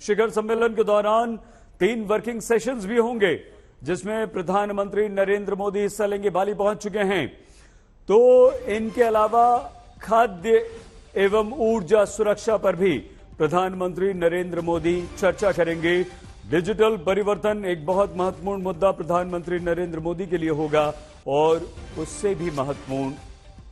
शिखर सम्मेलन के दौरान 3 वर्किंग सेशंस भी होंगे, जिसमें प्रधानमंत्री नरेंद्र मोदी हिस्सा लेंगे। बाली पहुंच चुके हैं। तो इनके अलावा खाद्य एवं ऊर्जा सुरक्षा पर भी प्रधानमंत्री नरेंद्र मोदी चर्चा करेंगे। डिजिटल परिवर्तन एक बहुत महत्वपूर्ण मुद्दा प्रधानमंत्री नरेंद्र मोदी के लिए होगा, और उससे भी महत्वपूर्ण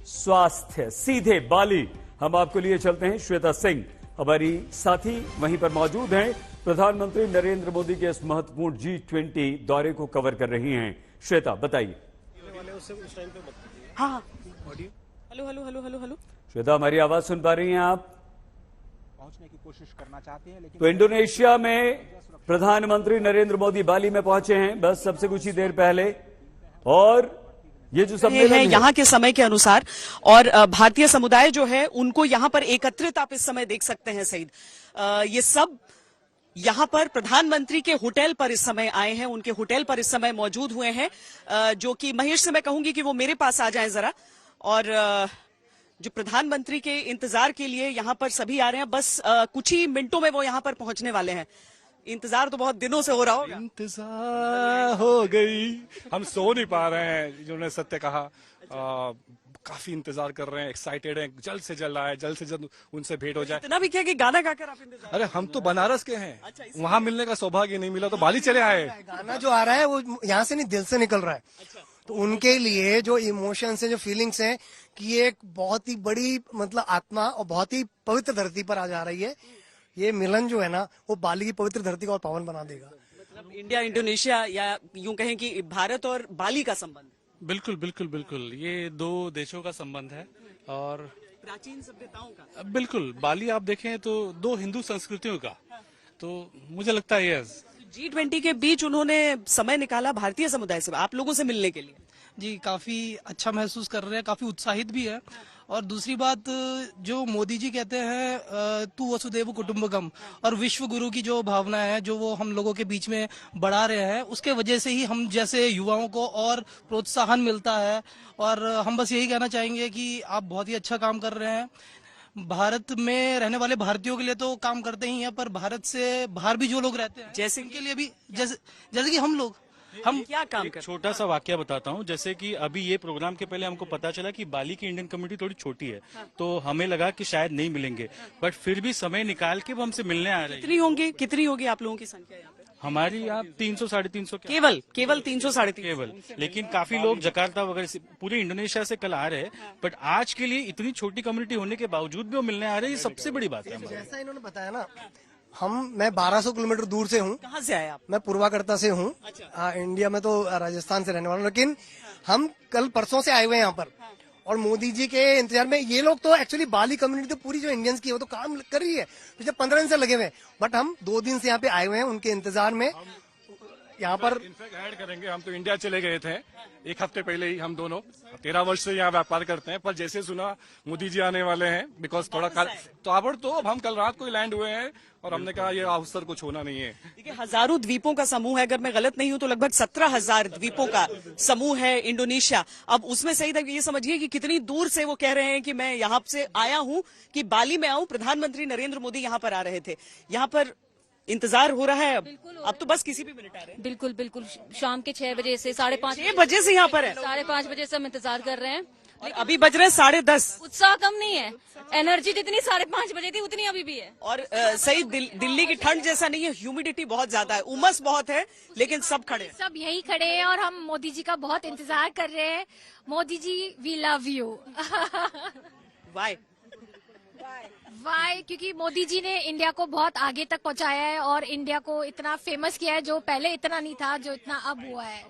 स्वास्थ्य। सीधे बाली हम आपको लिए चलते हैं। श्वेता सिंह हमारी साथी वहीं पर मौजूद हैं। प्रधानमंत्री नरेंद्र मोदी के इस महत्वपूर्ण G20 दौरे को कवर कर रही हैं। श्वेता, बताइए। हाँ, hello hello hello hello hello. Shweta, हमारी आवाज सुन पा रही हैं आप? पहुंचने की कोशिश करना चाहते हैं, लेकिन तो इंडोनेशिया में प्रधानमंत्री नरेंद्र मोदी बाली में पहुंचे हैं बस सबसे कुछ ही देर पहले, और ये जो सम्मेलन है यहाँ के समय के अनुसार, और भारतीय समुदाय जो है उनको यहाँ पर एकत्रित आप इस समय देख सकते हैं सईद। ये सब यहाँ पर प्रधानमंत्री के होटल पर इस समय आए हैं, उनके होटल पर इस समय मौजूद हुए हैं, जो कि महेश से मैं कहूंगी कि वो मेरे पास आ जाएं जरा। और जो प्रधानमंत्री के इंतजार के लिए यहाँ पर सभी आ रहे हैं, बस कुछ ही मिनटों में वो यहाँ पर पहुंचने वाले हैं। इंतजार तो बहुत दिनों से हो रहा होगा। इंतजार हो गई, हम सो नहीं पा रहे हैं। जिन्होंने सत्य कहा, काफी इंतजार कर रहे हैं, एक्साइटेड हैं, जल्द से जल्द आए, जल्द से जल्द उनसे भेंट हो जाए। इतना भी क्या कि गाना गाकर आप इंतजार। अरे हम तो बनारस के हैं, वहाँ मिलने का सौभाग्य नहीं मिला तो बाली चले आए। गाना जो आ रहा है वो यहाँ से नहीं, दिल से निकल रहा है। तो उनके लिए जो इमोशंस है, जो फीलिंग्स हैं, कि ये एक बहुत ही बड़ी मतलब आत्मा और बहुत ही पवित्र धरती पर आ जा रही है। ये मिलन जो है ना, वो बाली की पवित्र धरती को और पावन बना देगा। मतलब इंडिया इंडोनेशिया, या यूं कहें कि भारत और बाली का संबंध। बिल्कुल बिल्कुल बिल्कुल, ये 2 देशों का संबंध है और प्राचीन सभ्यताओं का। बिल्कुल, बाली आप देखें तो 2 हिंदू संस्कृतियों का, तो मुझे लगता है यस। G20 के बीच उन्होंने समय निकाला भारतीय समुदाय से, आप लोगों से मिलने के लिए। जी, काफी अच्छा महसूस कर रहे हैं, काफी उत्साहित भी है। और दूसरी बात, जो मोदी जी कहते हैं तू वसुदेव कुटुंबकम, और विश्व गुरु की जो भावना है, जो वो हम लोगों के बीच में बढ़ा रहे हैं, उसके वजह से ही हम जैसे युवाओं को और प्रोत्साहन मिलता है। और हम बस यही कहना चाहेंगे कि आप बहुत ही अच्छा काम कर रहे हैं। भारत में रहने वाले भारतीयों के लिए तो काम करते ही हैं, पर भारत से बाहर भी जो लोग रहते हैं, जैसे उनके लिए भी, जैसे कि हम लोग, हम क्या काम एक कर। छोटा सा वाक्य बताता हूँ। जैसे कि अभी ये प्रोग्राम के पहले हमको पता चला कि बाली की इंडियन कम्युनिटी थोड़ी छोटी है, तो हमें लगा कि शायद नहीं मिलेंगे, बट फिर भी समय निकाल के वो हमसे मिलने आ रहे हैं। कितनी होगी आप लोगों की संख्या यहाँ पे? हमारी आप 300 साढ़े 300 केवल 300 साढ़े 300 केवल, लेकिन काफी लोग जकार्ता वगैरह से, पूरे इंडोनेशिया से कल आ रहे हैं। बट आज के लिए इतनी छोटी कम्युनिटी होने के बावजूद भी वो मिलने आ रहे हैं, ये सबसे बड़ी बात है हमारी। जैसा इन्होंने बताया ना, मैं 1200 किलोमीटर दूर से हूँ। कहाँ से आए आप? मैं पूर्वाकर्ता से हूँ। इंडिया में तो राजस्थान से रहने वाला हूँ, लेकिन हम कल परसों से आए हुए हैं यहाँ पर, और मोदी जी के इंतजार में। ये लोग तो एक्चुअली बाली कम्युनिटी तो पूरी जो इंडियंस की है वो तो काम कर रही है, पिछले 15 दिन से लगे हुए हैं, बट हम 2 दिन से यहाँ पे आए हुए हैं उनके इंतजार में। यहाँ पर इनफैक्ट ऐड करेंगे, हम तो इंडिया चले गए थे 1 हफ्ते पहले ही। हम दोनों 13 वर्ष से यहाँ व्यापार करते हैं, पर जैसे सुना मोदी जी आने वाले हैं, बिकॉज थोड़ा तो अब हम कल रात को ही लैंड हुए हैं, और हमने कहा ये अवसर कुछ होना नहीं है। देखिए, हजारों द्वीपों का समूह है, अगर मैं गलत नहीं हूं तो लगभग 17,000 द्वीपों का समूह है इंडोनेशिया। अब उसमें सही ये समझिए कि कितनी दूर से वो कह रहे हैं कि मैं यहाँ से आया हूँ, कि बाली में आऊं। प्रधानमंत्री नरेंद्र मोदी यहाँ पर आ रहे थे। यहाँ पर इंतजार हो रहा है अब तो बस किसी भी मिनट आ रहे हैं। बिल्कुल बिल्कुल, शाम के 6 बजे से 5:30 6 बजे से यहाँ पर है। 5:30 बजे से हम इंतजार कर रहे हैं, और अभी बज रहे हैं 10:30। उत्साह कम नहीं है, एनर्जी जितनी 5:30 बजे थी उतनी अभी भी है। और सही दिल्ली की ठंड जैसा नहीं है, ह्यूमिडिटी बहुत ज्यादा है, उमस बहुत है, लेकिन सब खड़े हैं। सब यही खड़े हैं और हम मोदी जी का बहुत इंतजार कर रहे हैं। Modi ji, we love you. Why why? क्योंकि मोदी जी ने इंडिया को बहुत आगे तक पहुंचाया है और इंडिया को इतना फेमस किया है, जो पहले इतना नहीं था, जो इतना अब हुआ है।